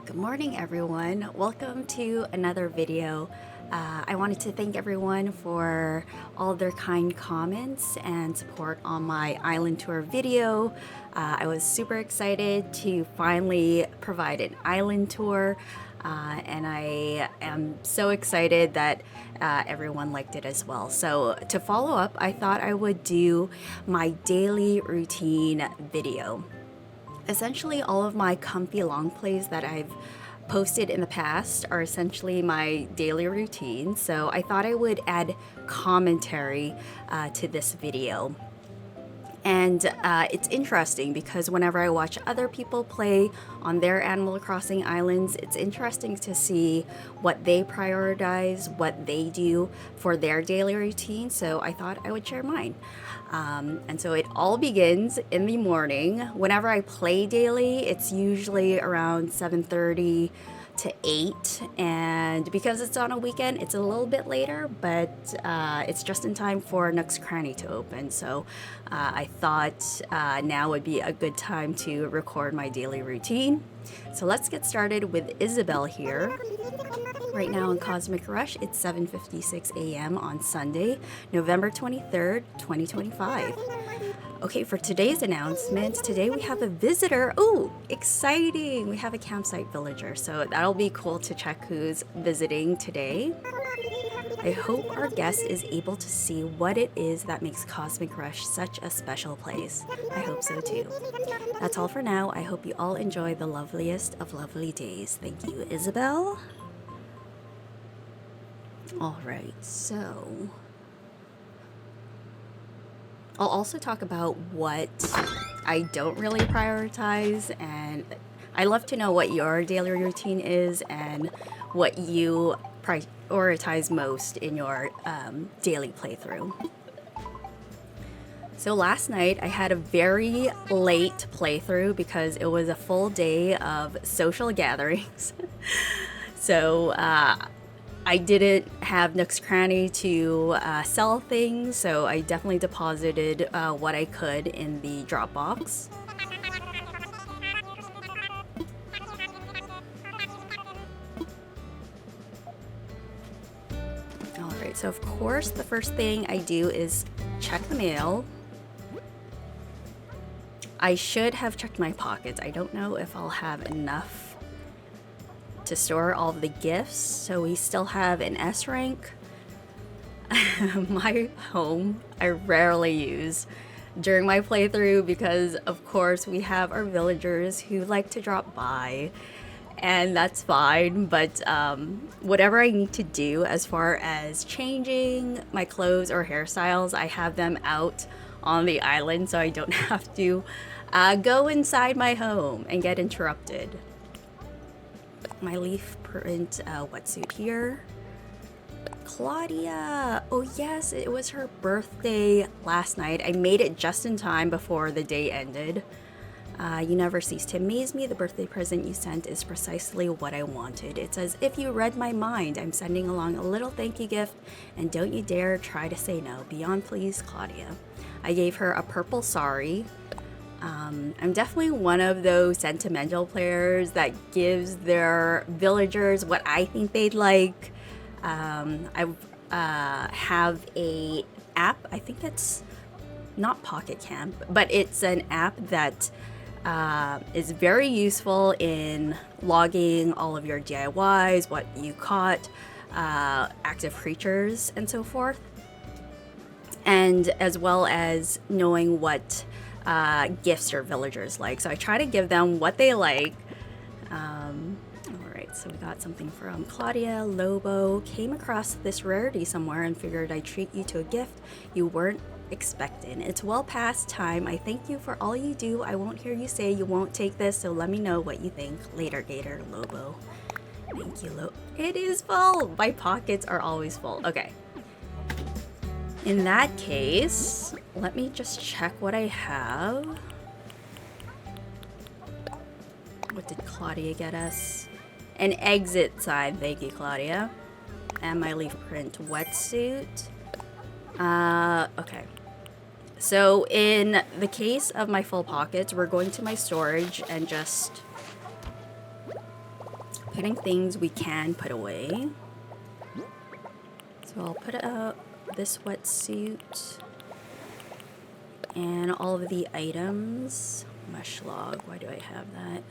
Good morning, everyone. Welcome to another video. I wanted to thank everyone for all their kind comments and support on my island tour video. I was super excited to finally provide an island tour, and I am so excited that everyone liked it as well. So to follow up, I thought I would do my daily routine video. Essentially, all of my comfy long plays that I've posted in the past are essentially my daily routine, so I thought I would add commentary to this video. And it's interesting because whenever I watch other people play on their Animal Crossing islands, it's interesting to see what they prioritize, what they do for their daily routine. So I thought I would share mine. And so it all begins in the morning. Whenever I play daily, it's usually around 7:30 to 8, and because it's on a weekend, it's a little bit later, but it's just in time for Nook's Cranny to open. So I thought now would be a good time to record my daily routine. So let's get started with Isabel here. Right now in Cosmic Rush, it's 7:56 a.m. on Sunday, November 23rd, 2025. Okay, for today's announcement, today we have a visitor. Oh, exciting! We have a campsite villager, so that'll be cool to check who's visiting today. I hope our guest is able to see what it is that makes Cosmic Rush such a special place. I hope so too. That's all for now. I hope you all enjoy the loveliest of lovely days. Thank you, Isabel. All right, so I'll also talk about what I don't really prioritize, and I love to know what your daily routine is and what you prioritize most in your daily playthrough. So last night I had a very late playthrough because it was a full day of social gatherings. So I didn't have Nook's Cranny to sell things, so I definitely deposited what I could in the Dropbox. Alright, so of course the first thing I do is check the mail. I should have checked my pockets. I don't know if I'll have enough to store all of the gifts, so we still have an S rank. My home I rarely use during my playthrough because of course we have our villagers who like to drop by, and that's fine, but whatever I need to do as far as changing my clothes or hairstyles, I have them out on the island so I don't have to go inside my home and get interrupted. My leaf print wetsuit here. Claudia! Oh yes, it was her birthday last night. I made it just in time before the day ended. You never cease to amaze me. The birthday present you sent is precisely what I wanted. It's as if you read my mind. I'm sending along a little thank you gift, and don't you dare try to say no. Beyond pleased, Claudia. I gave her a purple sari. I'm definitely one of those sentimental players that gives their villagers what I think they'd like. I have a app, I think it's not Pocket Camp, but it's an app that is very useful in logging all of your DIYs, what you caught, active creatures, and so forth. And as well as knowing what gifts your villagers like. So I try to give them what they like. Alright, so we got something from Claudia. Lobo came across this rarity somewhere and figured I'd treat you to a gift you weren't expecting. It's well past time. I thank you for all you do. I won't hear you say you won't take this, so let me know what you think. Later, Gator. Lobo. Thank you, Lobo. It is full! My pockets are always full. Okay. In that case, let me just check what I have. What did Claudia get us? An exit sign, thank you, Claudia. And my leaf print wetsuit. Okay. So in the case of my full pockets, we're going to my storage and just putting things we can put away. So I'll put out this wetsuit and all of the items. Mesh log, why do I have that?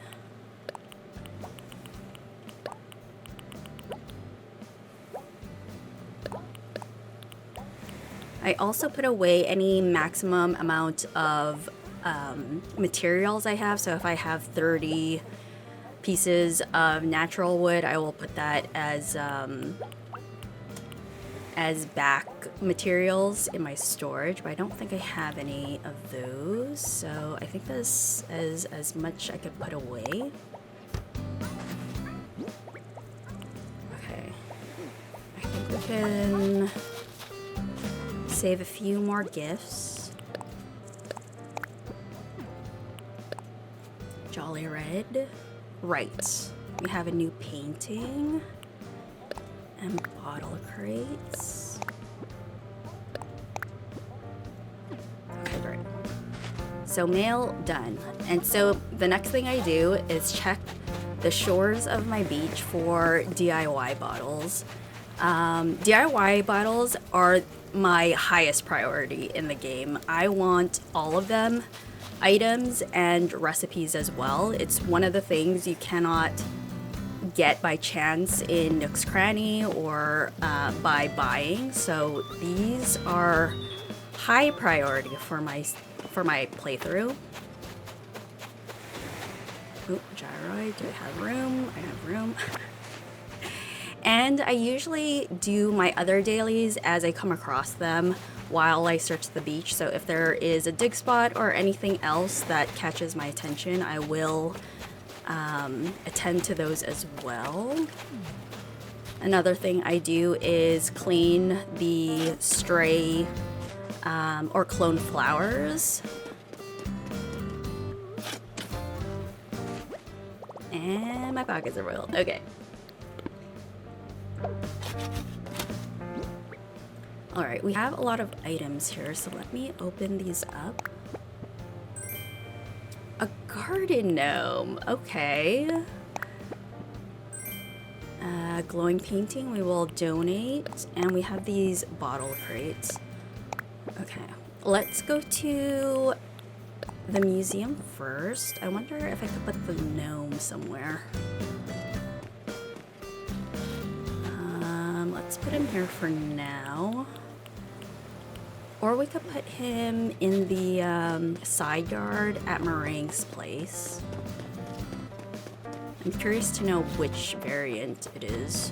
I also put away any maximum amount of materials I have. So if I have 30 pieces of natural wood, I will put that as back materials in my storage, but I don't think I have any of those. So I think this is as much I could put away. Okay, I think we can save a few more gifts. Jolly Red. Right. We have a new painting. And bottle crates. Okay, great. So mail done. And so the next thing I do is check the shores of my beach for DIY bottles. DIY bottles are my highest priority in the game. I want all of them, items and recipes as well. It's one of the things you cannot get by chance in Nook's Cranny or by buying. So these are high priority for my playthrough. Oh, gyroid, do I have room? I have room. And I usually do my other dailies as I come across them while I search the beach. So if there is a dig spot or anything else that catches my attention, I will attend to those as well. Another thing I do is clean the stray or clone flowers. And my pockets are full. Okay. Alright, we have a lot of items here, so let me open these up. A garden gnome, okay. Glowing painting we will donate, and we have these bottle crates. Okay, let's go to the museum first. I wonder if I could put the gnome somewhere. Let's put him here for now. Or we could put him in the side yard at Meringue's place. I'm curious to know which variant it is.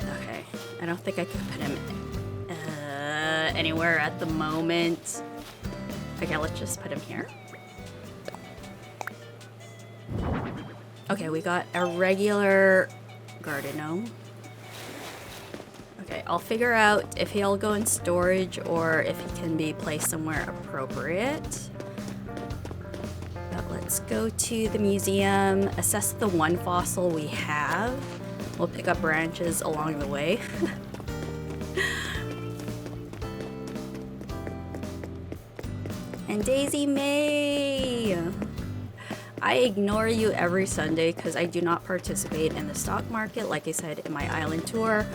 Okay, I don't think I could put him anywhere at the moment. Okay, let's just put him here. Okay, we got a regular garden gnome. Okay, I'll figure out if he'll go in storage or if he can be placed somewhere appropriate. But let's go to the museum, assess the one fossil we have. We'll pick up branches along the way. And Daisy May! I ignore you every Sunday because I do not participate in the stock market, like I said in my island tour.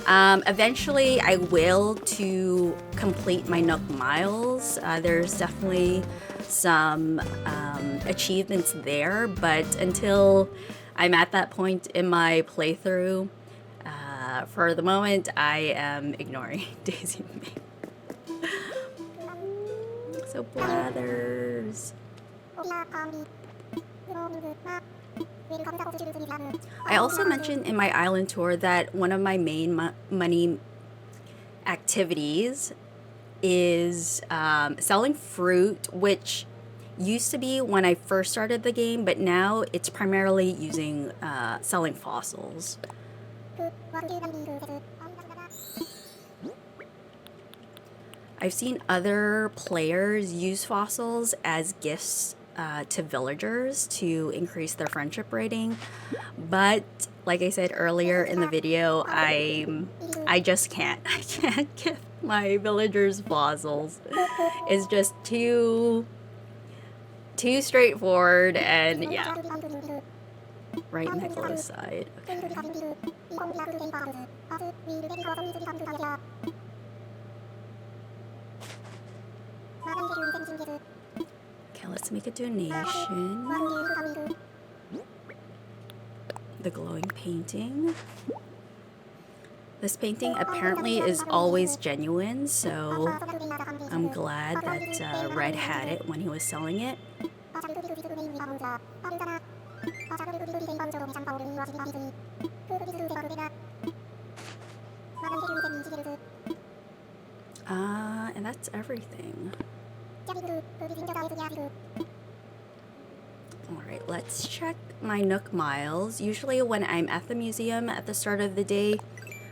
Eventually, I will to complete my Nook Miles. There's definitely some achievements there, but until I'm at that point in my playthrough, for the moment, I am ignoring Daisy May. So Blathers. I also mentioned in my island tour that one of my main money activities is selling fruit, which used to be when I first started the game, but now it's primarily using selling fossils. I've seen other players use fossils as gifts to villagers to increase their friendship rating, but like I said earlier in the video, I just can't. I can't give my villagers fossils. It's just too straightforward, and yeah. Right next to the side. Okay. Okay, let's make a donation. The glowing painting. This painting apparently is always genuine, so I'm glad that Red had it when he was selling it. And that's everything. Alright, let's check my Nook miles. Usually when I'm at the museum at the start of the day,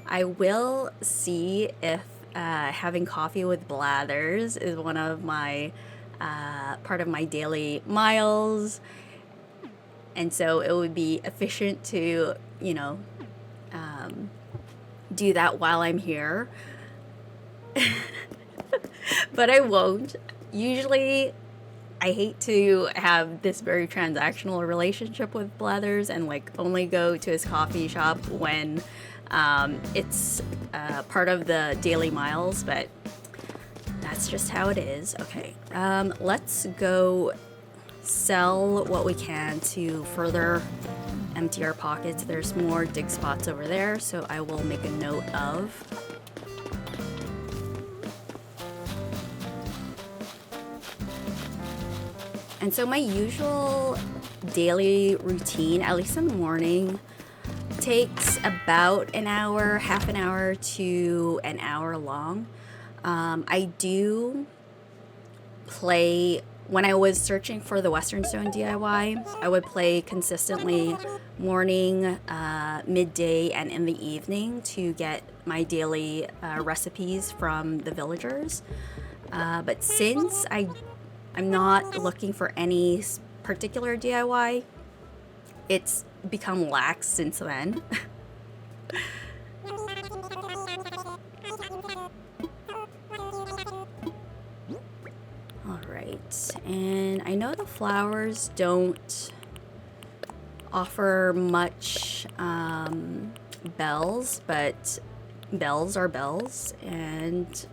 I will see if having coffee with Blathers is one of my part of my daily miles. And so it would be efficient to, you know, do that while I'm here. But I won't. Usually, I hate to have this very transactional relationship with Blathers and like only go to his coffee shop when it's part of the daily miles, but that's just how it is. Okay, let's go sell what we can to further empty our pockets. There's more dig spots over there, so I will make a note of. And so my usual daily routine, at least in the morning, takes about an hour, half an hour to an hour long. I do play, when I was searching for the Western Stone DIY, I would play consistently morning, midday, and in the evening to get my daily recipes from the villagers. But since I'm not looking for any particular DIY, it's become lax since then. Alright, and I know the flowers don't offer much bells, but bells are bells, and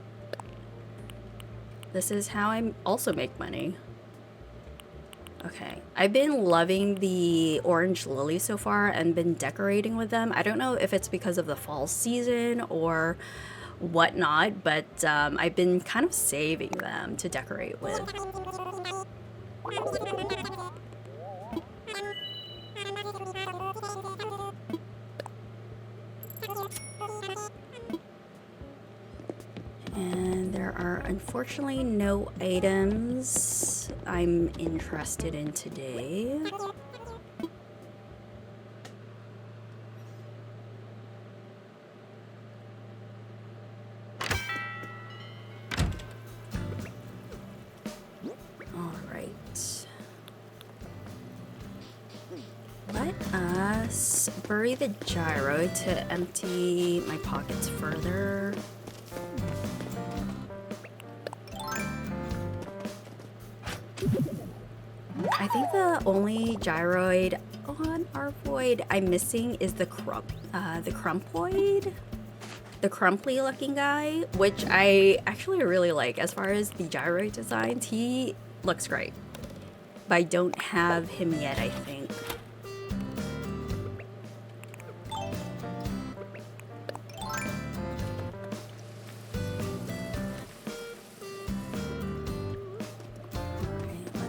this is how I also make money. Okay, I've been loving the orange lilies so far and been decorating with them. I don't know if it's because of the fall season or whatnot, but I've been kind of saving them to decorate with. And there are unfortunately no items I'm interested in today. Alright. Let us bury the gyro to empty my pockets further. I think the only gyroid on our void I'm missing is the crumpoid, the crumply looking guy, which I actually really like. As far as the gyroid designs, he looks great, but I don't have him yet, I think.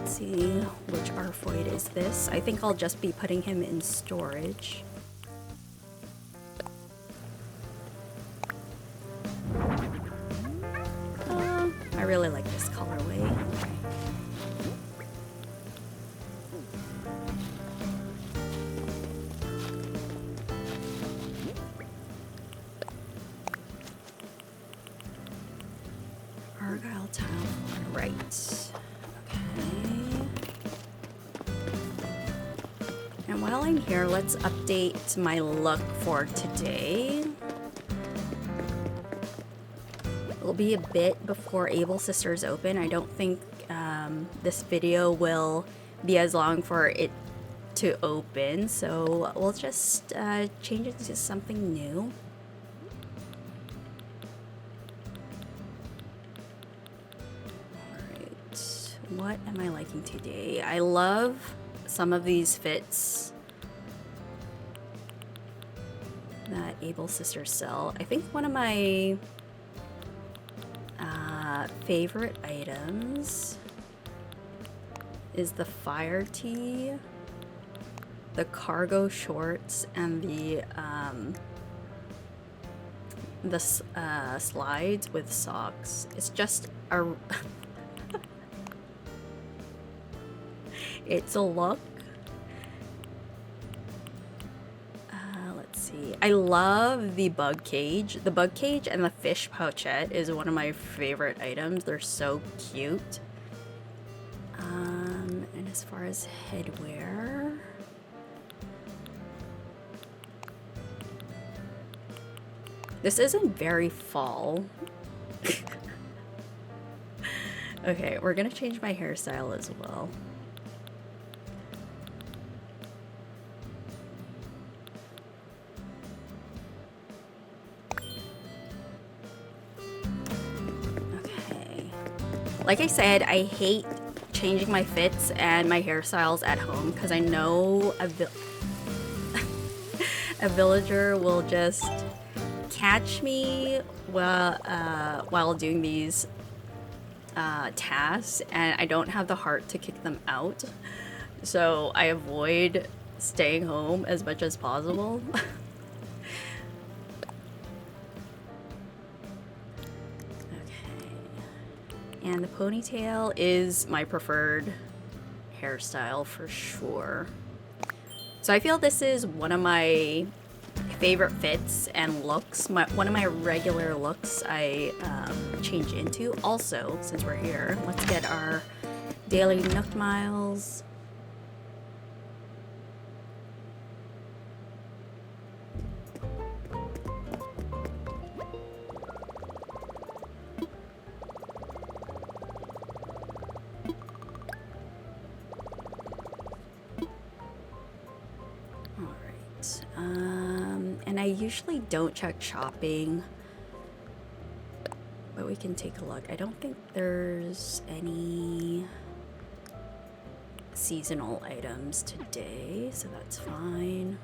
See which Arfoid is this. I think I'll just be putting him in storage. I really like this colorway. Okay. Argyle tile, right. while I'm here, let's update my look for today. It'll be a bit before Able Sisters open. I don't think this video will be as long for it to open, so we'll just change it to something new. Alright, what am I liking today? I love some of these fits that Able Sisters sell. I think one of my favorite items is the fire tee, the cargo shorts, and the slides with socks. It's just a it's a look. Let's see. I love the bug cage. The bug cage and the fish pouchette is one of my favorite items. They're so cute. And as far as headwear, this isn't very fall. Okay, we're gonna change my hairstyle as well. Okay. Like I said, I hate changing my fits and my hairstyles at home because I know a villager will just catch me while doing these tasks, and I don't have the heart to kick them out, so I avoid staying home as much as possible. And the ponytail is my preferred hairstyle for sure. So I feel this is one of my favorite fits and looks. One of my regular looks I change into. Also, since we're here, let's get our daily Nook Miles. And I usually don't check shopping, but we can take a look. I don't think there's any seasonal items today, so that's fine.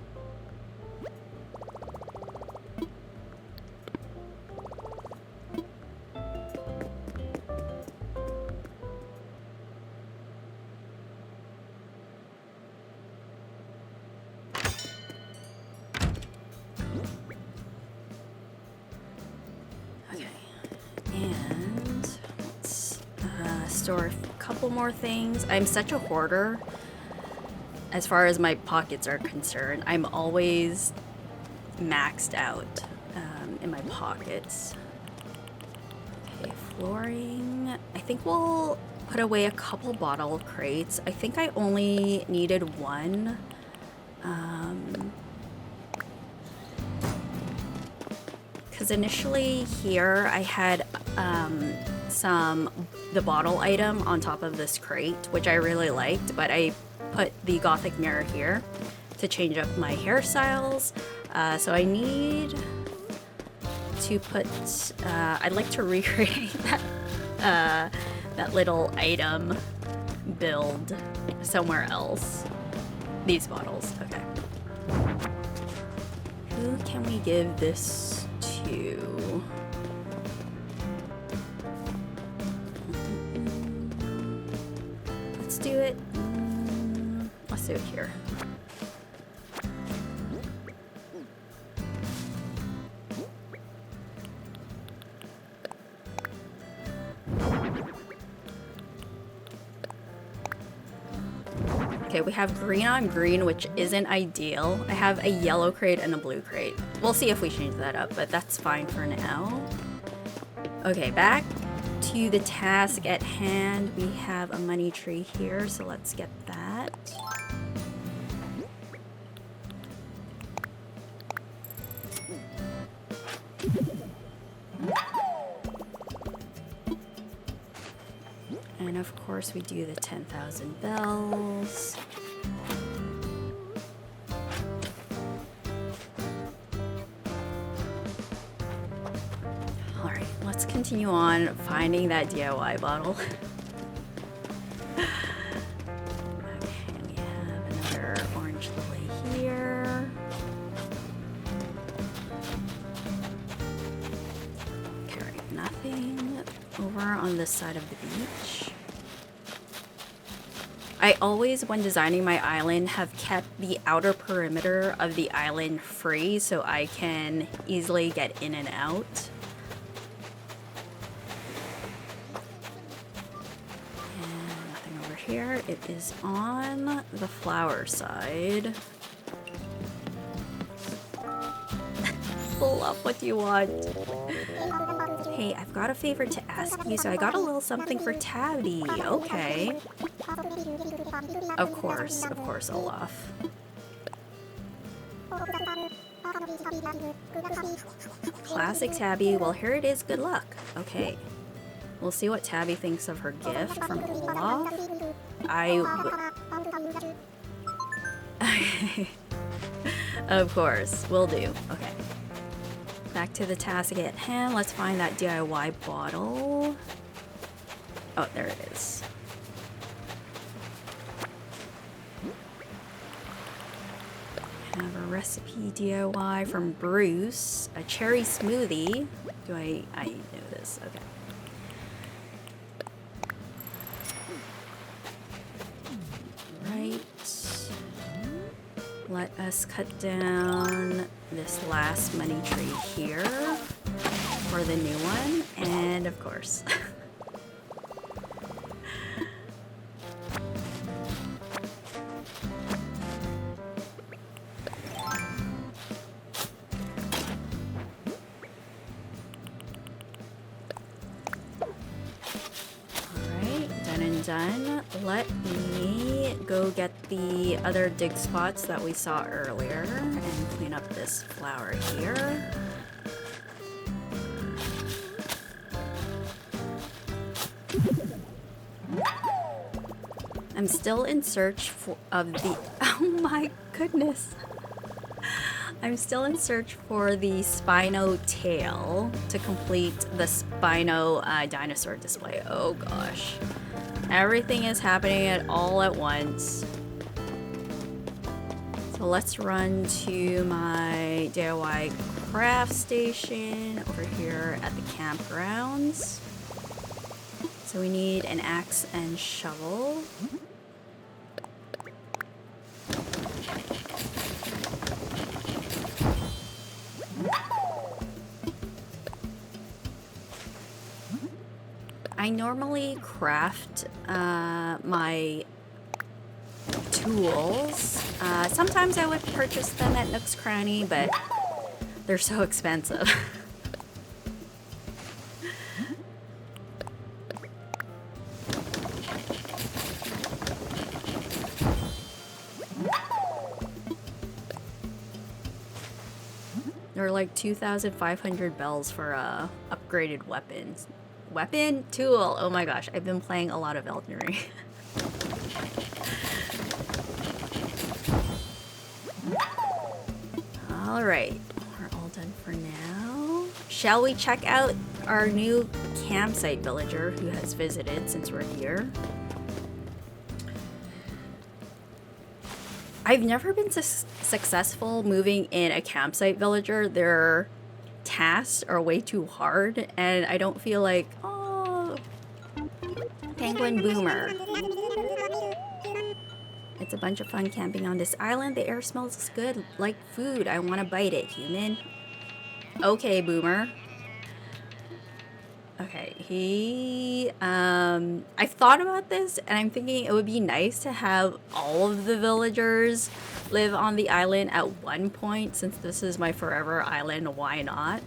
Store a couple more things. I'm such a hoarder as far as my pockets are concerned. I'm always maxed out in my pockets. Okay, flooring. I think we'll put away a couple bottle crates. I think I only needed one. Because initially here I had the bottle item on top of this crate, which I really liked, but I put the gothic mirror here to change up my hairstyles. So I need to put, I'd like to recreate that little item build somewhere else. These bottles, okay. Who can we give this to? Let's do it. Let's do it here. Okay, we have green on green, which isn't ideal. I have a yellow crate and a blue crate. We'll see if we change that up, but that's fine for now. Okay, back to the task at hand. We have a money tree here, so let's get that. of course we do the 10,000 bells. Alright, let's continue on finding that DIY bottle. Okay, we have another orange lily here. Okay, right, nothing over on this side of the beach. I always, when designing my island, have kept the outer perimeter of the island free so I can easily get in and out. And nothing over here. It is on the flower side. Pull up, what do you want? Hey, I've got a favor to ask you, so I got a little something for Tabby. Okay. Of course, Olaf. Classic Tabby. Well, here it is. Good luck. Okay. We'll see what Tabby thinks of her gift from Olaf. Of course, will do. Okay. Back to the task at hand. Let's find that DIY bottle. Oh, there it is. Have a recipe DIY from Bruce. A cherry smoothie. I know this. Okay. Right. Let us cut down this last money tree here for the new one, and of course. Alright, done and done. Let me go get the other dig spots that we saw earlier and clean up this flower here. I'm still in search of the... Oh my goodness. I'm still in search for the Spino tail to complete the Spino dinosaur display. Oh gosh. Everything is happening all at once. So let's run to my DIY craft station over here at the campgrounds. So we need an axe and shovel. I normally craft my tools. Sometimes I would purchase them at Nook's Cranny, but they're so expensive. They're like 2,500 bells for upgraded weapons. Weapon? Tool. Oh my gosh, I've been playing a lot of Elden Ring. Alright, we're all done for now. Shall we check out our new campsite villager who has visited since we're here? I've never been successful moving in a campsite villager. Their tasks are way too hard, and I don't feel like, oh, Penguin Boomer. It's a bunch of fun camping on this island. The air smells good, like food. I want to bite it, human. Okay, Boomer. Okay, I've thought about this, and I'm thinking it would be nice to have all of the villagers live on the island at one point. Since this is my forever island, why not?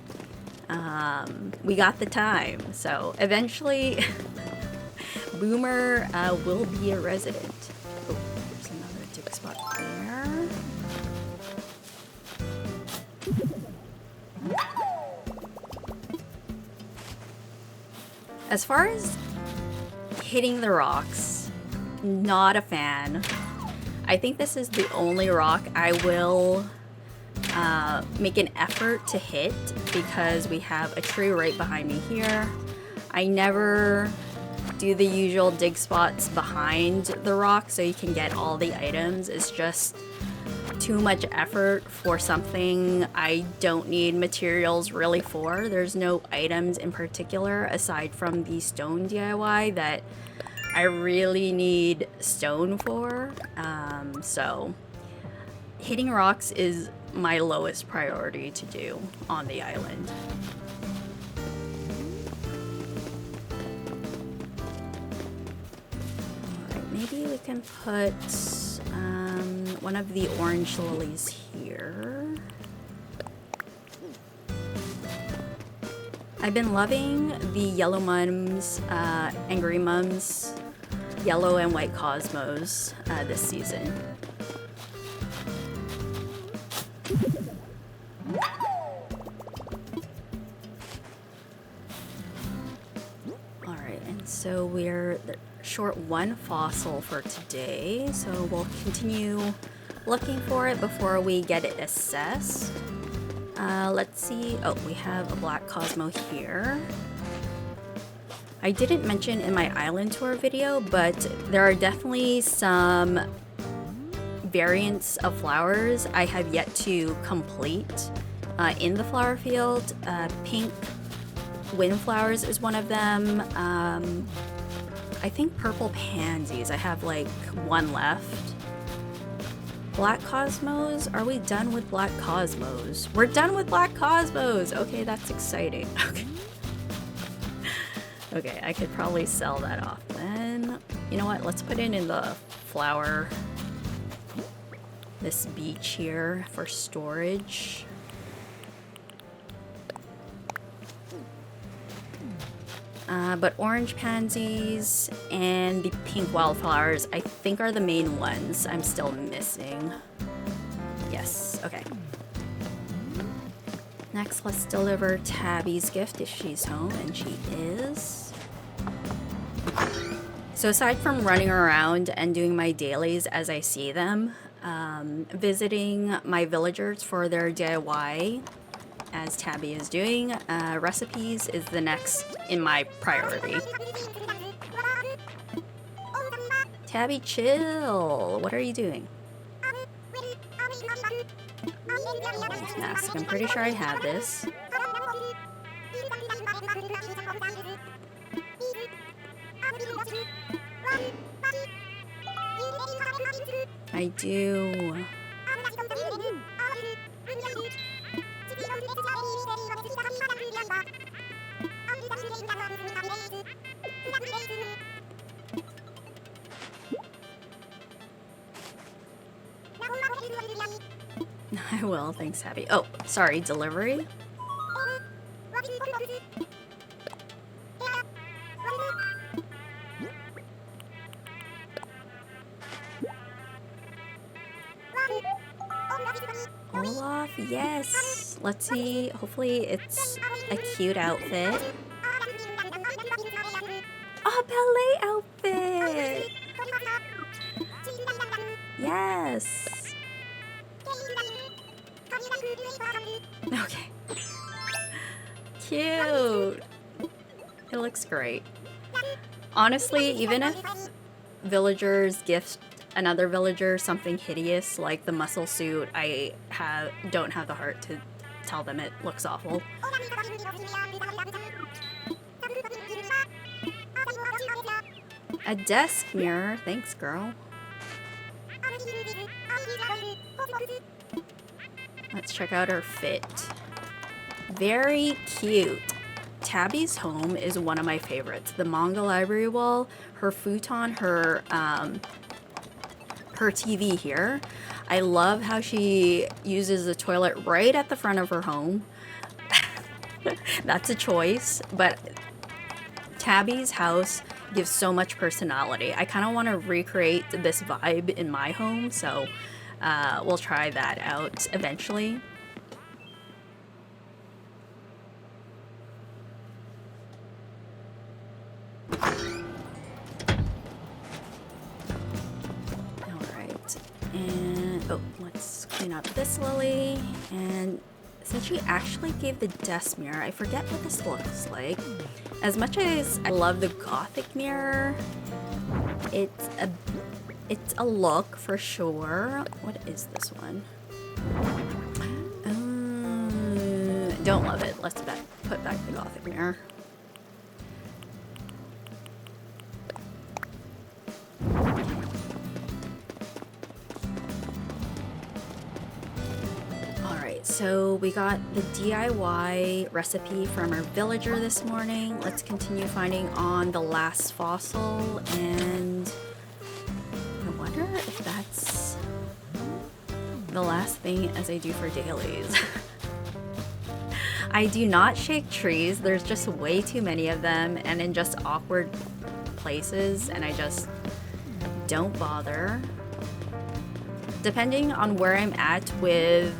We got the time, so eventually Boomer will be a resident. Oh, there's another dig spot there. As far as hitting the rocks, not a fan. I think this is the only rock I will make an effort to hit because we have a tree right behind me here. I never do the usual dig spots behind the rock so you can get all the items. It's just too much effort for something I don't need materials really for. There's no items in particular aside from the stone DIY that I really need stone for. So hitting rocks is my lowest priority to do on the island. Alright, maybe we can put one of the orange lilies here. I've been loving the yellow mums and green mums, yellow and white cosmos this season. Alright, and so we're short one fossil for today, so we'll continue looking for it before we get it assessed. Let's see. Oh, we have a black Cosmo here. I didn't mention in my island tour video, but there are definitely some variants of flowers I have yet to complete in the flower field. Pink windflowers is one of them. I think purple pansies. I have like one left. Black Cosmos? Are we done with Black Cosmos? We're done with Black Cosmos! Okay, that's exciting. Okay. Okay, I could probably sell that off then. You know what? Let's put it in the flower. This beach here for storage. But orange pansies and the pink wildflowers, I think, are the main ones I'm still missing. Yes, okay. Next, let's deliver Tabby's gift if she's home, and she is. So aside from running around and doing my dailies as I see them, visiting my villagers for their DIY, as Tabby is doing, recipes is the next in my priority. Tabby, chill! What are you doing? Mask. I'm pretty sure I have this. I do. I will, thanks, Abby. Oh, sorry, delivery? Olaf, yes! Let's see, hopefully it's a cute outfit. Oh, ballet outfit! Yes! Okay. Cute! It looks great. Honestly, even if villagers gift another villager something hideous like the muscle suit, I don't have the heart to tell them it looks awful. A desk mirror. Thanks, girl. Let's check out her fit. Very cute. Tabby's home is one of my favorites. The manga library wall, her futon, her TV here. I love how she uses the toilet right at the front of her home. That's a choice, but Tabby's house gives so much personality. I kind of want to recreate this vibe in my home, so we'll try that out eventually. Oh, let's clean up this lily. And since she actually gave the desk mirror, I forget what this looks like. As much as I love the gothic mirror, it's a look for sure. What is this one? Don't love it. Let's put back the gothic mirror. Alright, so we got the DIY recipe from our villager this morning. Let's continue finding on the last fossil, and I wonder if that's the last thing as I do for dailies. I do not shake trees. There's just way too many of them and in just awkward places, and I just don't bother. Depending on where I'm at with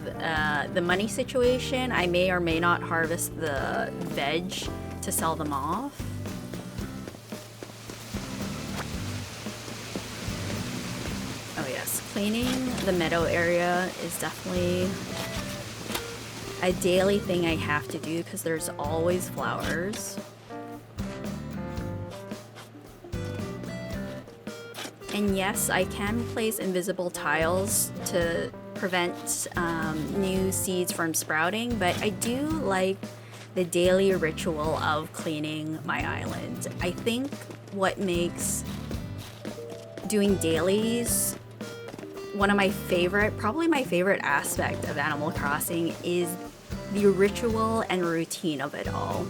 the money situation, I may or may not harvest the veg to sell them off. Oh yes, cleaning the meadow area is definitely a daily thing I have to do because there's always flowers. And yes, I can place invisible tiles to prevent new seeds from sprouting, but I do like the daily ritual of cleaning my island. I think what makes doing dailies one of my favorite, probably my favorite aspect of Animal Crossing is the ritual and routine of it all.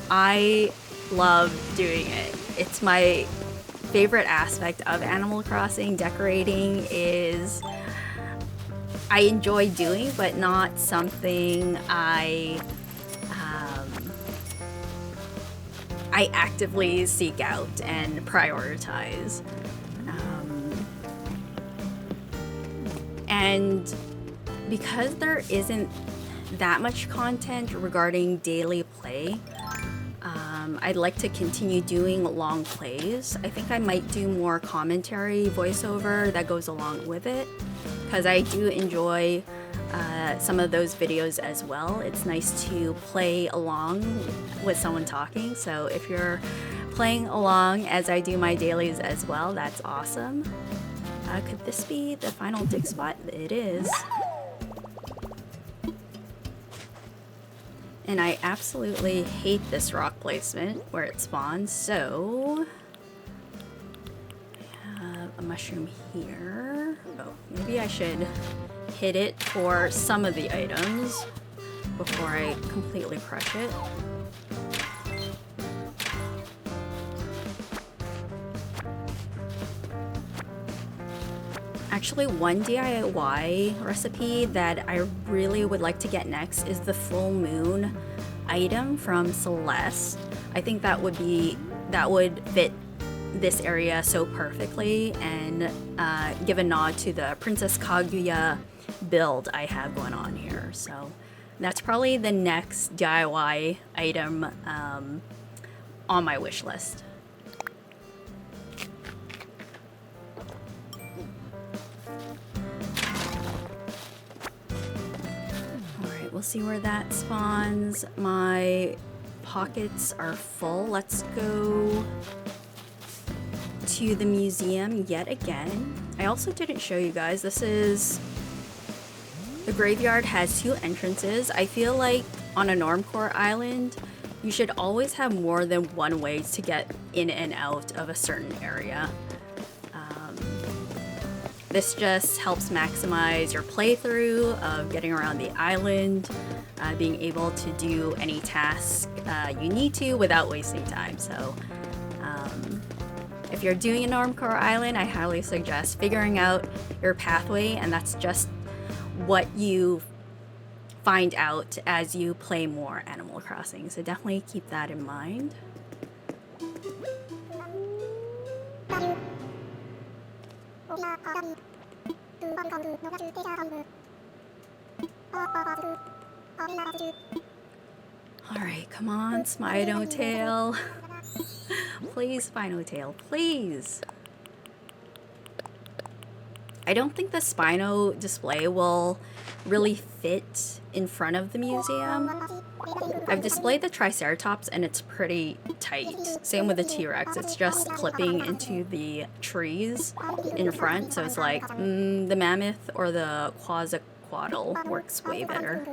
I love doing it. It's my favorite aspect of Animal Crossing. Decorating is, I enjoy doing, but not something I actively seek out and prioritize. And because there isn't that much content regarding daily play, I'd like to continue doing long plays. I think I might do more commentary voiceover that goes along with it, because I do enjoy some of those videos as well. It's nice to play along with someone talking, so if you're playing along as I do my dailies as well, that's awesome. Could this be the final dig spot? It is. And I absolutely hate this rock placement where it spawns, so I have a mushroom here. Oh, maybe I should hit it for some of the items before I completely crush it. Actually, one DIY recipe that I really would like to get next is the full moon item from Celeste. I think that would fit this area so perfectly and give a nod to the Princess Kaguya build I have going on here. So that's probably the next DIY item on my wish list. We'll see where that spawns. My pockets are full. Let's go to the museum yet again. I also didn't show you guys. The graveyard has two entrances. I feel like on a Normcore island, you should always have more than one way to get in and out of a certain area. This just helps maximize your playthrough of getting around the island, being able to do any task you need to without wasting time. So if you're doing a Normcore island, I highly suggest figuring out your pathway, and that's just what you find out as you play more Animal Crossing. So definitely keep that in mind. Alright, come on, Spinotail. Please, Spinotail, please. I don't think the Spino display will really fit in front of the museum. I've displayed the Triceratops and it's pretty tight. Same with the T-Rex. It's just clipping into the trees in front. So it's like the mammoth or the Quetzalcoatl works way better.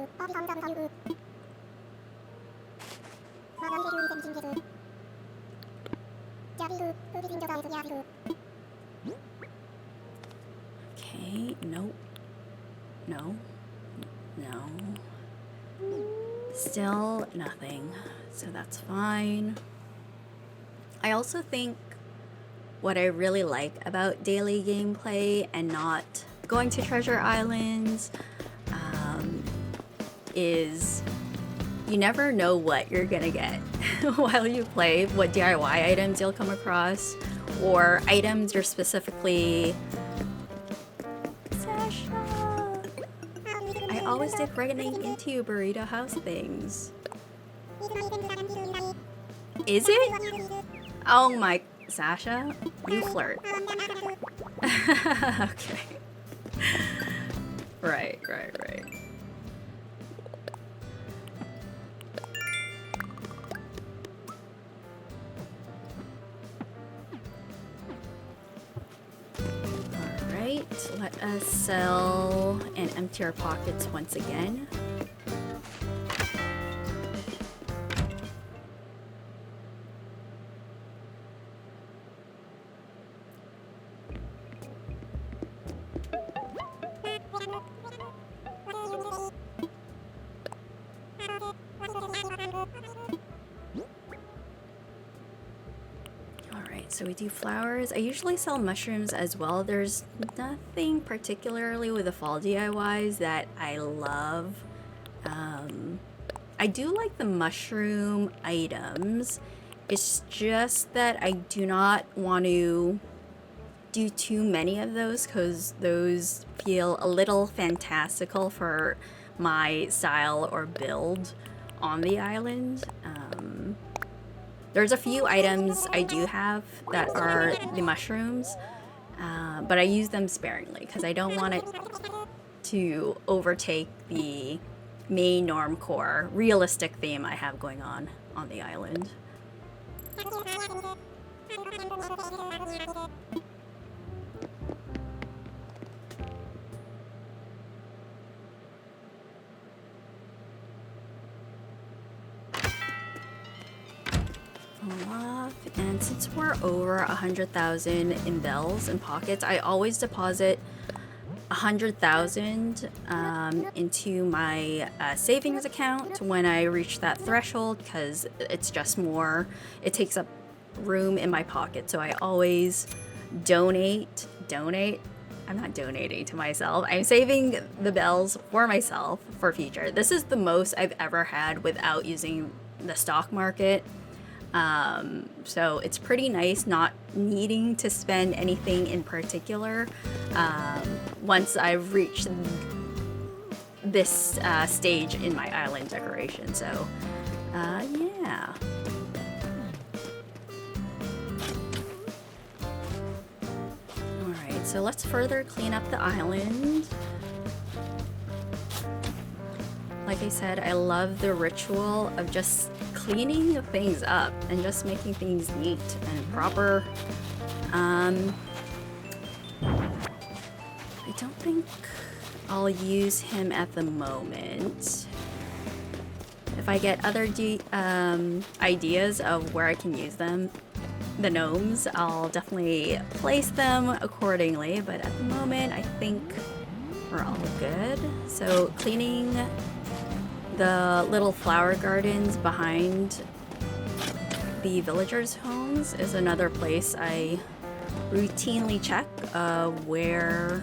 Okay, nope. No. No. Still nothing. So that's fine. I also think what I really like about daily gameplay and not going to treasure islands is you never know what you're gonna get while you play, what DIY items you'll come across, or items you're specifically... Sasha! I always did running into burrito house things. Is it? Oh my... Sasha, you flirt. Okay. Right. Alright, let us sell and empty our pockets once again. So we do flowers. I usually sell mushrooms as well. There's nothing particularly with the fall DIYs that I love. I do like the mushroom items. It's just that I do not want to do too many of those because those feel a little fantastical for my style or build on the island. There's a few items I do have that are the mushrooms, but I use them sparingly because I don't want it to overtake the main Normcore realistic theme I have going on the island. And since we're over 100,000 in bells and pockets, I always deposit 100,000 into my savings account when I reach that threshold because it's just more, it takes up room in my pocket. So I always donate. I'm not donating to myself. I'm saving the bells for myself for future. This is the most I've ever had without using the stock market. So it's pretty nice not needing to spend anything in particular once I've reached this stage in my island decoration. So yeah. Alright, so let's further clean up the island. Like I said, I love the ritual of just cleaning things up and just making things neat and proper. I don't think I'll use him at the moment. If I get other ideas of where I can use them, the gnomes, I'll definitely place them accordingly, but at the moment I think we're all good. So cleaning the little flower gardens behind the villagers' homes is another place I routinely check where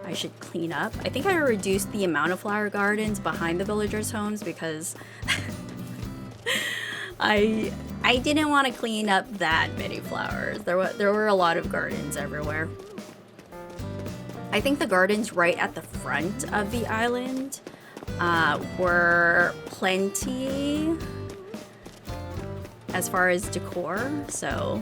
I should clean up. I think I reduced the amount of flower gardens behind the villagers' homes because I didn't want to clean up that many flowers. There were a lot of gardens everywhere. I think the gardens right at the front of the island were plenty as far as decor, so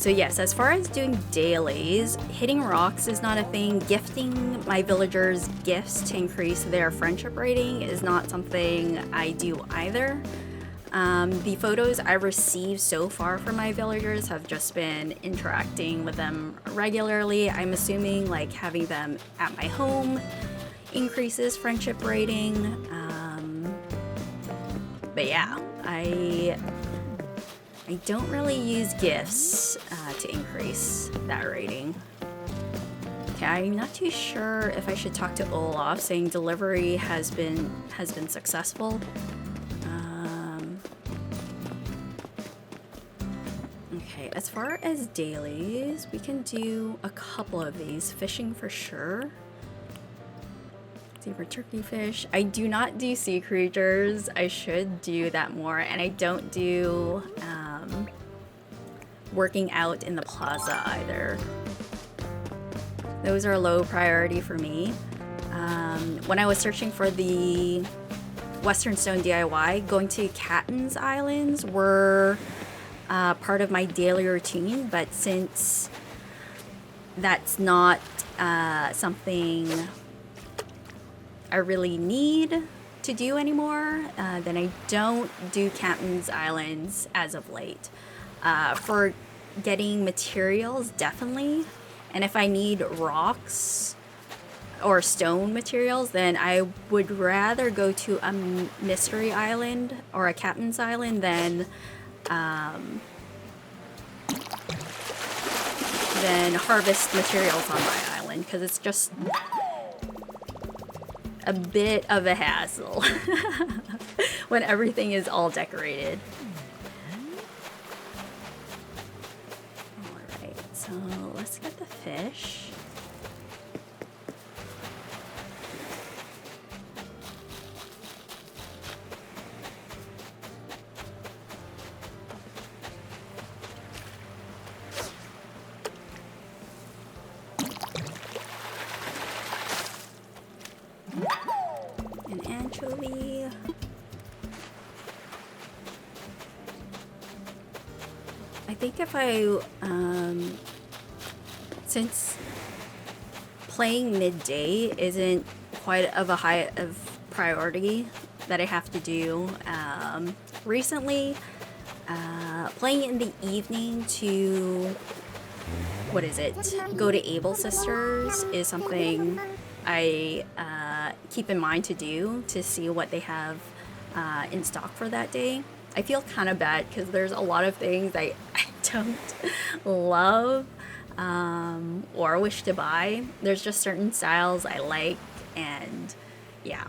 So yes, as far as doing dailies, hitting rocks is not a thing. Gifting my villagers gifts to increase their friendship rating is not something I do either. The photos I received so far from my villagers have just been interacting with them regularly. I'm assuming like having them at my home increases friendship rating. But yeah, I don't really use gifts to increase that rating. Okay, I'm not too sure if I should talk to Olaf saying delivery has been successful. Okay, as far as dailies, we can do a couple of these. Fishing for sure. Zebra turkey fish. I do not do sea creatures. I should do that more, and I don't do working out in the plaza either. Those are low priority for me. When I was searching for the Western Stone DIY, going to Catton's Islands were part of my daily routine, but since that's not something I really need to do anymore, then I don't do Catton's Islands as of late. For getting materials, definitely. And if I need rocks or stone materials, then I would rather go to a mystery island or a Captain's Island than harvest materials on my island, because it's just a bit of a hassle when everything is all decorated. Alright, so let's get the fish. An anchovy. I think if I, since playing midday isn't quite of a high of priority that I have to do, recently, playing in the evening to, go to Able Sisters is something I keep in mind to do, to see what they have in stock for that day. I feel kind of bad because there's a lot of things I don't love or wish to buy. There's just certain styles I like, and yeah.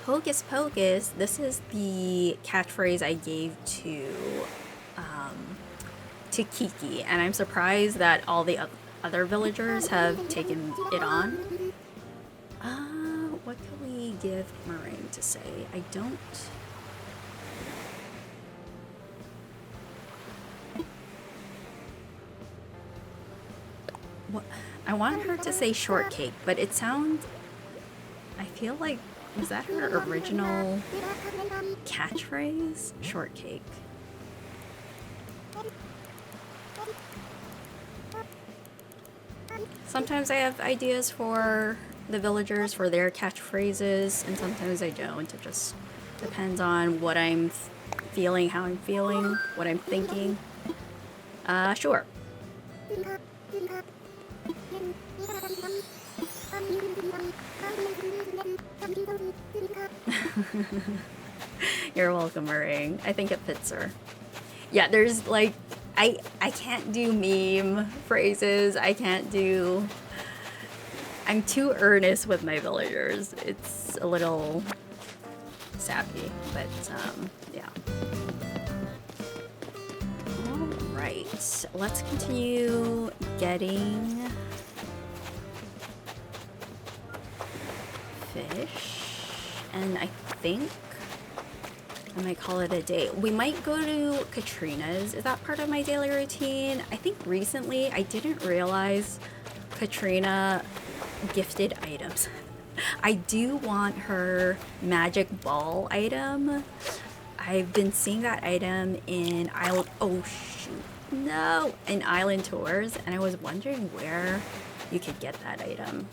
Hocus Pocus, this is the catchphrase I gave to Kiki, and I'm surprised that all the other villagers have taken it on. What can we give Meringue to say? I don't... What? I want her to say shortcake, but it sounds... I feel like... Was that her original catchphrase? Shortcake. Sometimes I have ideas for the villagers for their catchphrases, and sometimes I don't. It just depends on what I'm feeling, how I'm feeling, what I'm thinking. Sure. You're welcome, Meringue. I think it fits her. Yeah, there's like, I can't do meme phrases. I can't do... I'm too earnest with my villagers. It's a little sappy, but yeah. Alright, let's continue getting fish, and I think I might call it a day. We might go to Katrina's. Is that part of my daily routine? I think recently I didn't realize Katrina gifted items. I do want her magic ball item. I've been seeing that item in oh shoot. No, in Island Tours, and I was wondering where you could get that item.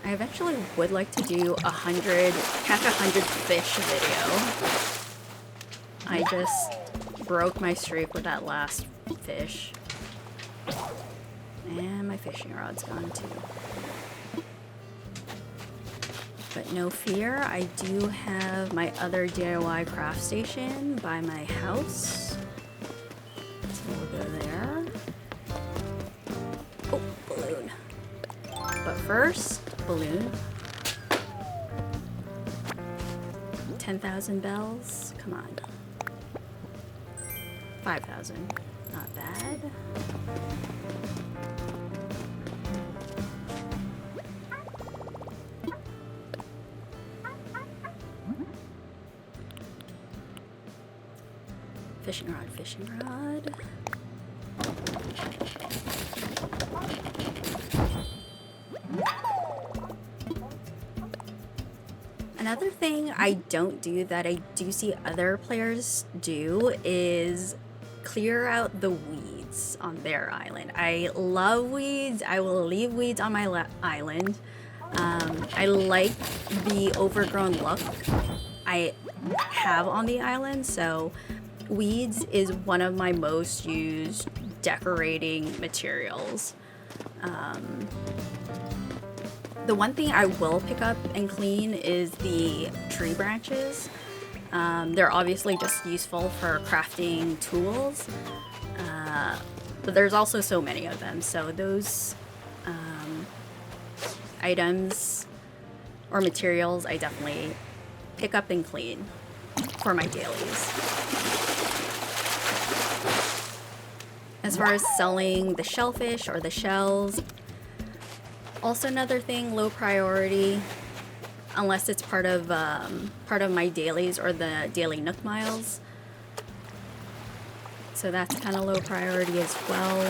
I eventually would like to do catch 100 fish video. I just broke my streak with that last fish. And my fishing rod's gone too. But no fear, I do have my other DIY craft station by my house. So we'll go there. Oh, balloon. But first, balloon. 10,000 bells. Come on. 5,000. Not bad. Fishing rod, fishing rod. Another thing I don't do that I do see other players do is clear out the weeds on their island. I love weeds. I will leave weeds on my island. I like the overgrown look I have on the island, so weeds is one of my most used decorating materials. The one thing I will pick up and clean is the tree branches. They're obviously just useful for crafting tools, but there's also so many of them, so those items or materials I definitely pick up and clean for my dailies. As far as selling the shellfish or the shells, also another thing, low priority, unless it's part of my dailies or the daily Nook miles. So that's kind of low priority as well.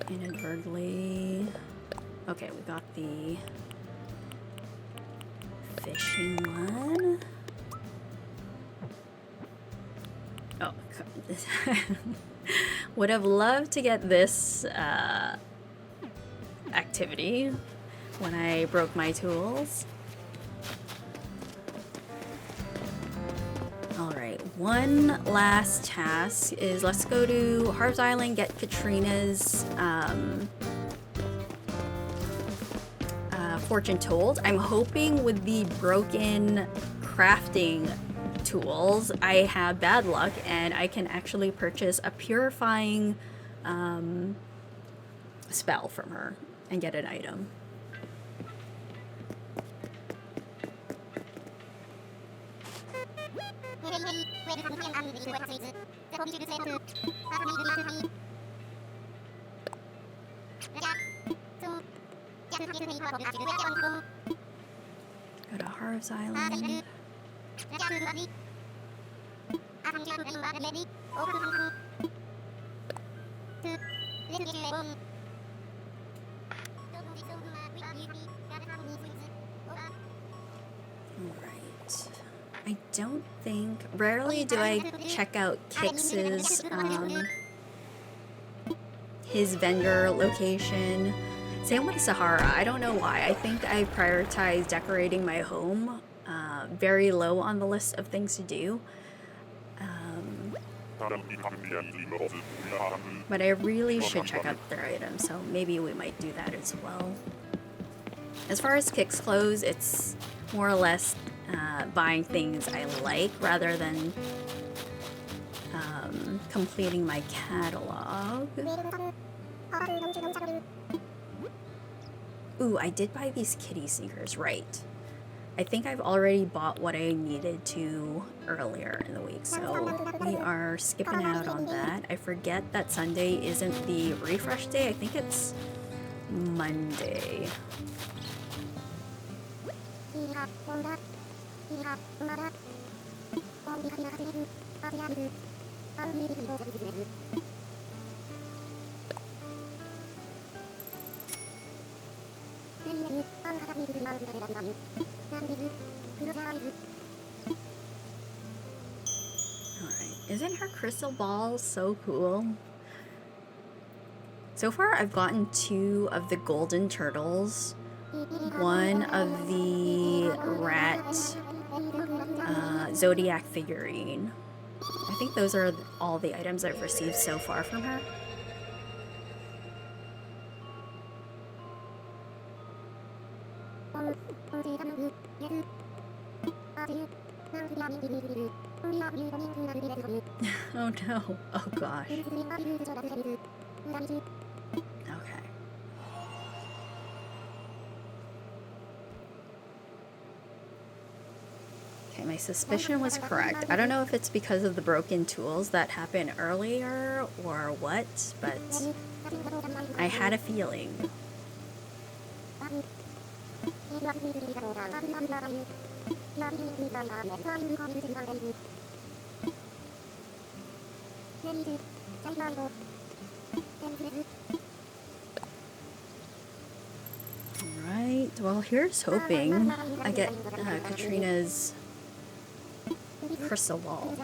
Inadvertently. Okay, we got the fishing one. Oh, would have loved to get this activity when I broke my tools. Alright, one last task is let's go to Harv's Island, get Katrina's fortune told. I'm hoping with the broken crafting tools I have bad luck and I can actually purchase a purifying spell from her and get an item. Go to Harv's Island. Alright. I don't think... Rarely do I check out Kix's, his vendor location. Same with Sahara. I don't know why. I think I prioritize decorating my home very low on the list of things to do. But I really should check out their items, so maybe we might do that as well. As far as Kix clothes, it's more or less buying things I like rather than completing my catalog. Ooh, I did buy these kitty sneakers, right. I think I've already bought what I needed to earlier in the week, so we are skipping out on that. I forget that Sunday isn't the refresh day. I think it's Monday. Alright, isn't her crystal ball so cool? So far I've gotten 2 of the golden turtles, 1 of the rat zodiac figurine. I think those are all the items I've received so far from her. Oh no. Oh gosh. Okay. Okay, my suspicion was correct. I don't know if it's because of the broken tools that happened earlier or what, but I had a feeling. Alright, well here's hoping I get Katrina's crystal ball.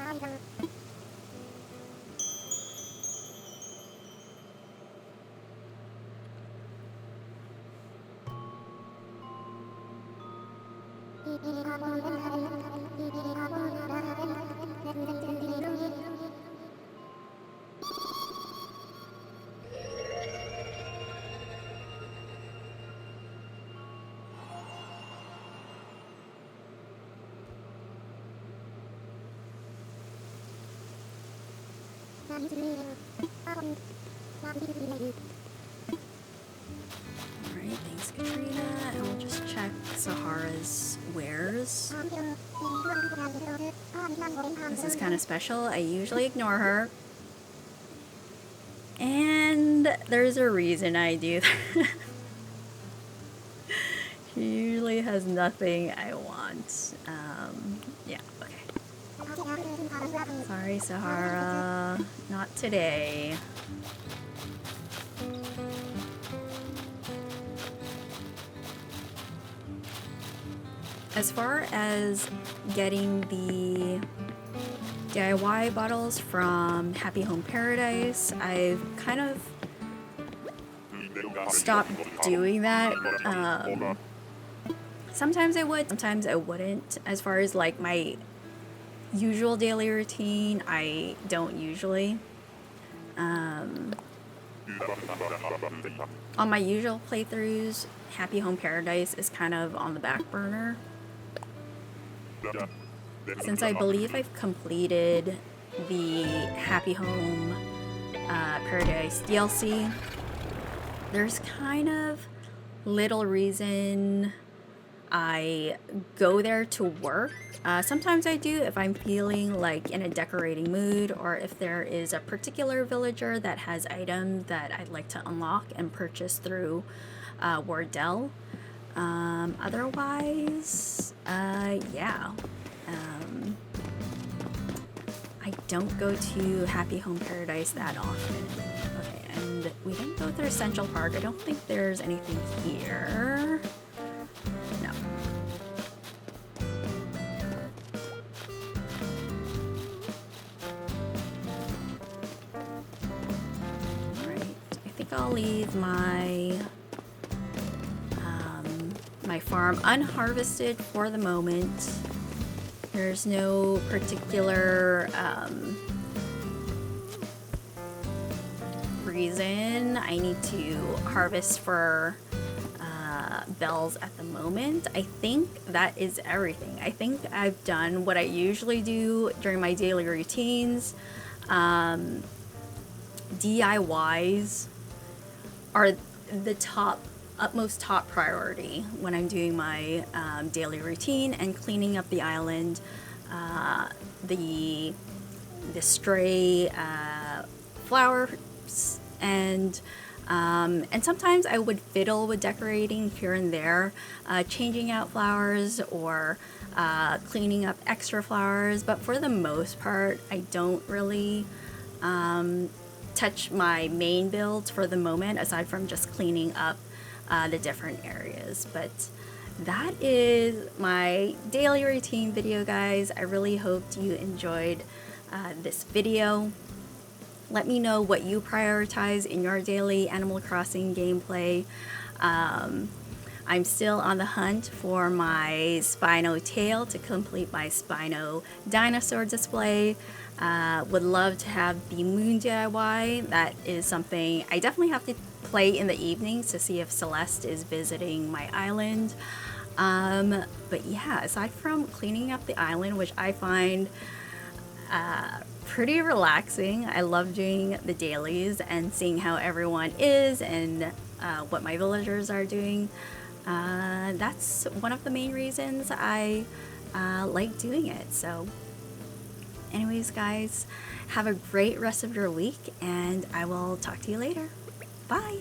Alright, thanks Katrina, and we'll just check Sahara's wares. This is kind of special. I usually ignore her. And there's a reason I do that. She usually has nothing I want. Yeah, okay. Sorry, Sahara. Not today. As far as getting the DIY bottles from Happy Home Paradise, I've kind of stopped doing that. Sometimes I would, sometimes I wouldn't. As far as like my usual daily routine, I don't usually. On my usual playthroughs, Happy Home Paradise is kind of on the back burner. Since I believe I've completed the Happy Home Paradise DLC, there's kind of little reason I go there to work. Sometimes I do if I'm feeling like in a decorating mood, or if there is a particular villager that has items that I'd like to unlock and purchase through Wardell. Otherwise, yeah. I don't go to Happy Home Paradise that often. Okay, and we didn't go through Central Park. I don't think there's anything here. No. Alright, I think I'll leave my my farm unharvested for the moment. There's no particular reason I need to harvest for bells at the moment. I think that is everything. I think I've done what I usually do during my daily routines. DIYs are the utmost top priority when I'm doing my daily routine and cleaning up the island. The stray flowers and And sometimes I would fiddle with decorating here and there, changing out flowers or cleaning up extra flowers, but for the most part, I don't really touch my main builds for the moment, aside from just cleaning up the different areas. But that is my daily routine video, guys. I really hoped you enjoyed this video. Let me know what you prioritize in your daily Animal Crossing gameplay. I'm still on the hunt for my Spino tail to complete my Spino dinosaur display. Would love to have the moon DIY. That is something I definitely have to play in the evenings to see if Celeste is visiting my island. But yeah, aside from cleaning up the island, which I find pretty relaxing, I love doing the dailies and seeing how everyone is and what my villagers are doing. That's one of the main reasons I like doing it. So anyways, guys, have a great rest of your week, and I will talk to you later. Bye!